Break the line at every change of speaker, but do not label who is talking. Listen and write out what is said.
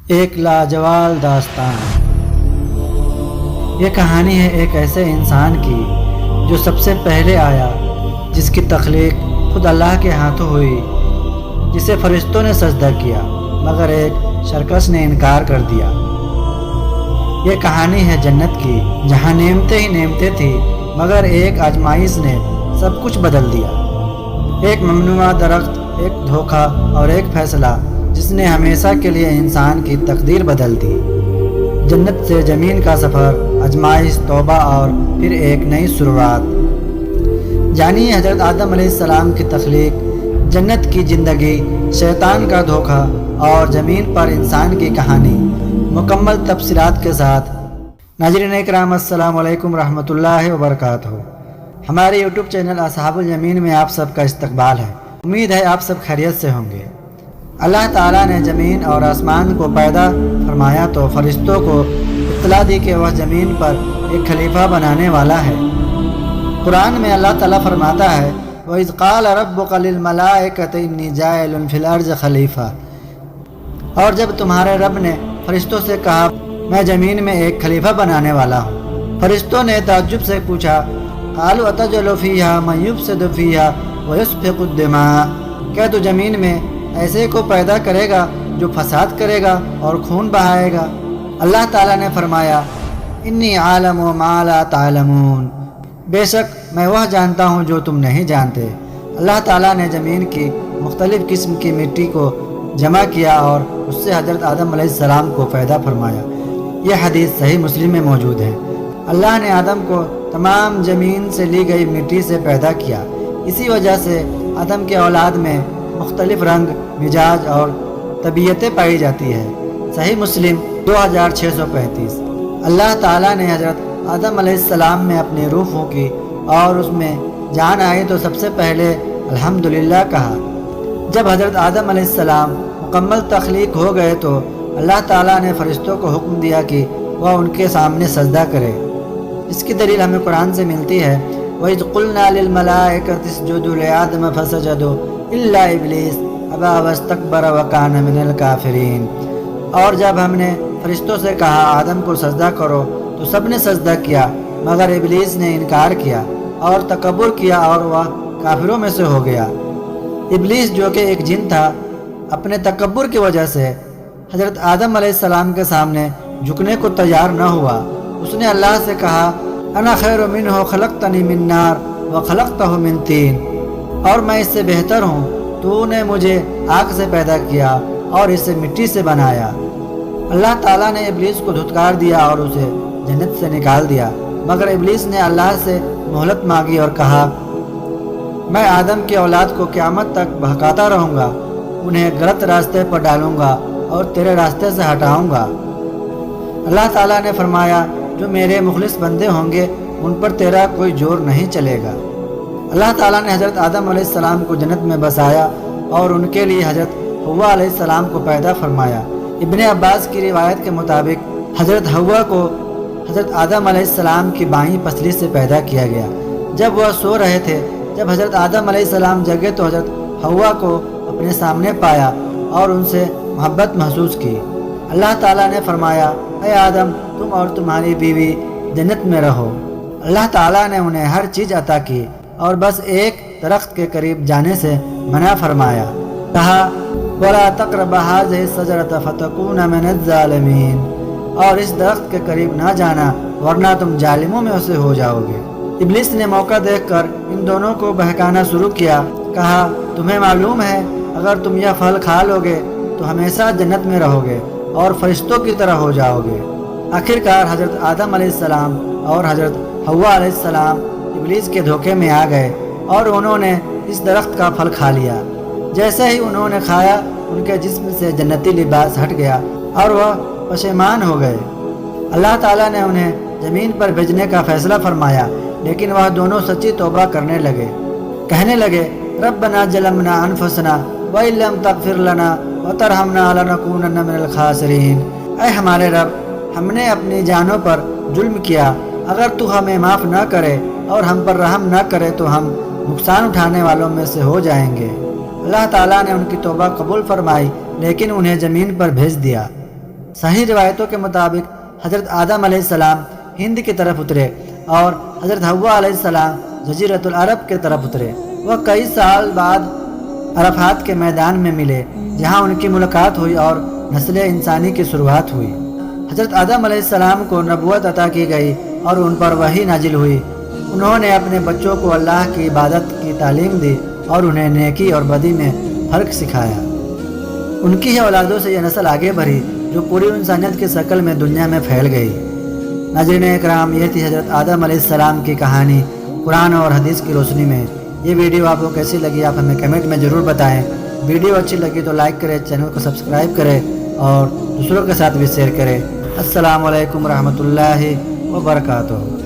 ایک لاجواب داستان۔ یہ کہانی ہے ایک ایسے انسان کی جو سب سے پہلے آیا، جس کی تخلیق خود اللہ کے ہاتھوں ہوئی، جسے فرشتوں نے سجدہ کیا مگر ایک شرکس نے انکار کر دیا۔ یہ کہانی ہے جنت کی، جہاں نعمتیں ہی نعمتیں تھیں مگر ایک آزمائش نے سب کچھ بدل دیا۔ ایک ممنوعہ درخت، ایک دھوکہ اور ایک فیصلہ جس نے ہمیشہ کے لیے انسان کی تقدیر بدل دی۔ جنت سے زمین کا سفر، آزمائش، توبہ اور پھر ایک نئی شروعات۔ جانیے حضرت آدم علیہ السلام کی تخلیق، جنت کی زندگی، شیطان کا دھوکہ اور زمین پر انسان کی کہانی، مکمل تفصیلات کے ساتھ۔ ناظرین اکرام، السلام علیکم ورحمۃ اللہ وبرکاتہ۔ ہمارے یوٹیوب چینل اصحاب الیمین میں آپ سب کا استقبال ہے۔ امید ہے آپ سب خیریت سے ہوں گے۔ اللہ تعالیٰ نے زمین اور آسمان کو پیدا فرمایا تو فرشتوں کو اطلاع دی کہ وہ زمین پر ایک خلیفہ بنانے والا ہے۔ قرآن میں اللہ تعالیٰ فرماتا ہے، وَإِذْ قَالَ رَبُّكَ لِلْمَلَائِكَةِ إِنِّي جَاعِلٌ فِي الْأَرْضِ خَلِيفَةً۔ اور جب تمہارے رب نے فرشتوں سے کہا، میں زمین میں ایک خلیفہ بنانے والا ہوں، فرشتوں نے تعجب سے پوچھا، قَالُوا أَتَجْعَلُ فِيهَا مَن يُفْسِدُ فِيهَا وَيَسْفِكُ الدِّمَاءَ۔ کیا تو زمین میں ایسے کو پیدا کرے گا جو فساد کرے گا اور خون بہائے گا؟ اللہ تعالیٰ نے فرمایا، انی عالم ما لا تعلمون، بے شک میں وہ جانتا ہوں جو تم نہیں جانتے۔ اللہ تعالیٰ نے زمین کی مختلف قسم کی مٹی کو جمع کیا اور اس سے حضرت آدم علیہ السلام کو پیدا فرمایا۔ یہ حدیث صحیح مسلم میں موجود ہے۔ اللہ نے آدم کو تمام زمین سے لی گئی مٹی سے پیدا کیا، اسی وجہ سے آدم کے اولاد میں مختلف رنگ، مزاج اور طبیعتیں پائی جاتی ہے۔ صحیح مسلم 2635۔ اللہ تعالیٰ نے حضرت آدم علیہ السلام میں اپنی روح پھونکی اور اس میں جان آئی تو سب سے پہلے الحمدللہ کہا۔ جب حضرت آدم علیہ السلام مکمل تخلیق ہو گئے تو اللہ تعالیٰ نے فرشتوں کو حکم دیا کہ وہ ان کے سامنے سجدہ کرے۔ اس کی دلیل ہمیں قرآن سے ملتی ہے، وَإِذْ قُلْنَا لِلْمَلَائِكَةِ اسْجُدُوا لِآدَمَ فَسَجَدُوا إِلَّا إِبْلِيسَ أَبَىٰ وَاسْتَكْبَرَ وَكَانَ مِنَ الْكَافِرِينَ۔ اور جب ہم نے فرشتوں سے کہا آدم کو سجدہ کرو تو سب نے سجدہ کیا مگر ابلیس نے انکار کیا اور تکبر کیا اور وہ کافروں میں سے ہو گیا۔ ابلیس جو کہ ایک جن تھا، اپنے تکبر کی وجہ سے حضرت آدم علیہ السلام کے سامنے جھکنے کو تیار نہ ہوا۔ اس نے اللہ سے کہا، انا خیر منہ خلقتنی من نار وخلقتہ من طین، اور میں اس سے بہتر ہوں، تو نے مجھے آگ سے پیدا کیا اور اسے مٹی سے بنایا۔ اللہ تعالیٰ نے ابلیس کو دھتکار دیا اور اسے جنت سے نکال دیا، مگر ابلیس نے اللہ سے مہلت مانگی اور کہا، میں آدم کی اولاد کو قیامت تک بہکاتا رہوں گا، انہیں غلط راستے پر ڈالوں گا اور تیرے راستے سے ہٹاؤں گا۔ اللہ تعالیٰ نے فرمایا، جو میرے مخلص بندے ہوں گے ان پر تیرا کوئی زور نہیں چلے گا۔ اللہ تعالیٰ نے حضرت آدم علیہ السلام کو جنت میں بسایا اور ان کے لیے حضرت حوا علیہ السلام کو پیدا فرمایا۔ ابن عباس کی روایت کے مطابق حضرت حوا کو حضرت آدم علیہ السلام کی بائیں پسلی سے پیدا کیا گیا۔ جب وہ سو رہے تھے، جب حضرت آدم علیہ السلام جگے تو حضرت حوا کو اپنے سامنے پایا اور ان سے محبت محسوس کی۔ اللہ تعالیٰ نے فرمایا، اے آدم، تم اور تمہاری بیوی جنت میں رہو۔ اللہ تعالیٰ نے انہیں ہر چیز عطا کی اور بس ایک درخت کے قریب جانے سے منع فرمایا، کہا، وَلَا تَقْرَبَا هَٰذِهِ الشَّجَرَةَ فَتَكُونَ مِنَ الظَّالِمِينَ، اور اس درخت کے قریب نہ جانا ورنہ تم ظالموں میں سے ہو جاؤ گے۔ ابلیس نے موقع دیکھ کر ان دونوں کو بہکانا شروع کیا، کہا، تمہیں معلوم ہے اگر تم یہ پھل کھا لو گے تو ہمیشہ جنت میں رہو گے اور فرشتوں کی طرح ہو جاؤ گے۔ آخرکار حضرت آدم علیہ السلام اور حضرت حوا علیہ السلام ابلیس کے دھوکے میں آ گئے اور انہوں نے اس درخت کا پھل کھا لیا۔ جیسے ہی انہوں نے کھایا، ان کے جسم سے جنتی لباس ہٹ گیا اور وہ پشیمان ہو گئے۔ اللہ تعالیٰ نے انہیں زمین پر بھیجنے کا فیصلہ فرمایا، لیکن وہ دونوں سچی توبہ کرنے لگے، کہنے لگے، ربنا ظلمنا انفسنا وَإِن لَّمْ تَغْفِرْ لَنَا وَتَرْحَمْنَا لَنَكُونَنَّ مِنَ الْخَاسِرِينَ۔ اے ہمارے رب، ہم نے اپنی جانوں پر ظلم کیا، اگر تو ہمیں معاف نہ کرے اور ہم پر رحم نہ کرے تو ہم نقصان اٹھانے والوں میں سے ہو جائیں گے۔ اللہ تعالیٰ نے ان کی توبہ قبول فرمائی لیکن انہیں زمین پر بھیج دیا۔ صحیح روایتوں کے مطابق حضرت آدم علیہ السلام ہند کی طرف اترے اور حضرت حوا علیہ السلام جزیرۃ العرب کی طرف اترے۔ وہ کئی سال بعد عرفات کے میدان میں ملے جہاں ان کی ملاقات ہوئی اور نسل انسانی کی شروعات ہوئی۔ حضرت آدم علیہ السلام کو نبوت عطا کی گئی اور ان پر وحی نازل ہوئی۔ انہوں نے اپنے بچوں کو اللہ کی عبادت کی تعلیم دی اور انہیں نیکی اور بدی میں فرق سکھایا۔ ان کی ہی اولادوں سے یہ نسل آگے بڑھی جو پوری انسانیت کی شکل میں دنیا میں پھیل گئی۔ ناظرین اکرام، یہ تھی حضرت آدم علیہ السلام کی کہانی قرآن اور حدیث کی روشنی میں۔ یہ ویڈیو آپ کو کیسی لگی آپ ہمیں کمنٹ میں ضرور بتائیں۔ ویڈیو اچھی لگی تو لائک کریں، چینل کو سبسکرائب کریں اور دوسروں کے ساتھ بھی شیئر کریں۔ السلام علیکم ورحمۃ اللہ وبرکاتہ۔